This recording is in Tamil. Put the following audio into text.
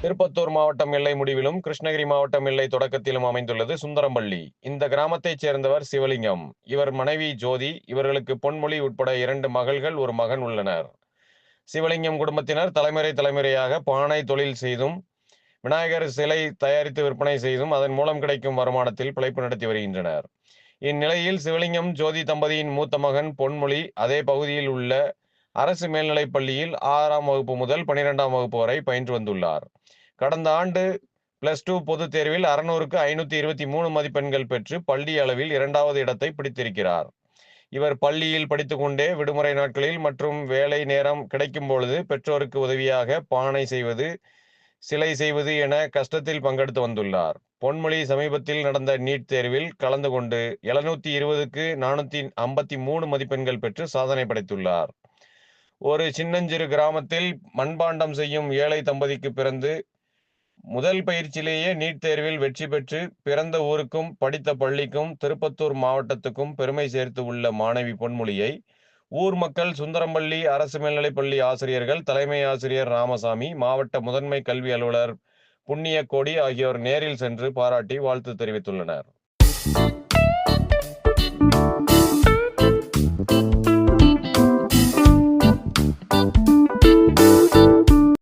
திருப்பத்தூர் மாவட்டம் எல்லை முடிவிலும் கிருஷ்ணகிரி மாவட்டம் எல்லை தொடக்கத்திலும் அமைந்துள்ளது சுந்தரம்பள்ளி. இந்த கிராமத்தைச் சேர்ந்தவர் சிவலிங்கம். இவர் மனைவி ஜோதி. இவர்களுக்கு பொன்மொழி உட்பட 2 மகள்கள், 1 மகன் உள்ளனர். சிவலிங்கம் குடும்பத்தினர் தலைமுறையாக பானை தொழில் செய்தும், விநாயகர் சிலை தயாரித்து விற்பனை செய்தும், அதன் மூலம் கிடைக்கும் வருமானத்தில் பிழைப்பு நடத்தி வருகின்றனர். இந்நிலையில் சிவலிங்கம் ஜோதி தம்பதியின் மூத்த மகன் பொன்மொழி அதே பகுதியில் உள்ள அரசு மேல்நிலைப் பள்ளியில் 6ஆம் வகுப்பு முதல் 12ஆம் வகுப்பு வரை பயின்று வந்துள்ளார். கடந்த ஆண்டு +2 பொதுத் தேர்வில் 600க்கு 523 மதிப்பெண்கள் பெற்று பள்ளி அளவில் 2வது இடத்தை பிடித்திருக்கிறார். இவர் பள்ளியில் படித்துக்கொண்டே விடுமுறை நாட்களில் மற்றும் வேலை நேரம் கிடைக்கும் பொழுது பெற்றோருக்கு உதவியாக பானை செய்வது, சிலை செய்வது என கஷ்டத்தில் பங்கெடுத்து வந்துள்ளார். பொன்மொழி சமீபத்தில் நடந்த நீட் தேர்வில் கலந்து கொண்டு 720க்கு 453 மதிப்பெண்கள் பெற்று சாதனை படைத்துள்ளார். ஒரு சின்னஞ்சிறு கிராமத்தில் மண்பாண்டம் செய்யும் ஏழை தம்பதிக்கு பிறந்து முதல் பயிற்சியிலேயே நீட் தேர்வில் வெற்றி பெற்று பிறந்த ஊருக்கும் படித்த பள்ளிக்கும் திருப்பத்தூர் மாவட்டத்துக்கும் பெருமை சேர்த்து உள்ள மாணவி பொன்மொழியை ஊர் மக்கள், சுந்தரம்பள்ளி அரசு மேல்நிலைப்பள்ளி ஆசிரியர்கள், தலைமை ஆசிரியர் ராமசாமி, மாவட்ட முதன்மை கல்வி அலுவலர் புண்ணியக்கோடி ஆகியோர் நேரில் சென்று பாராட்டி வாழ்த்து தெரிவித்துள்ளனர்.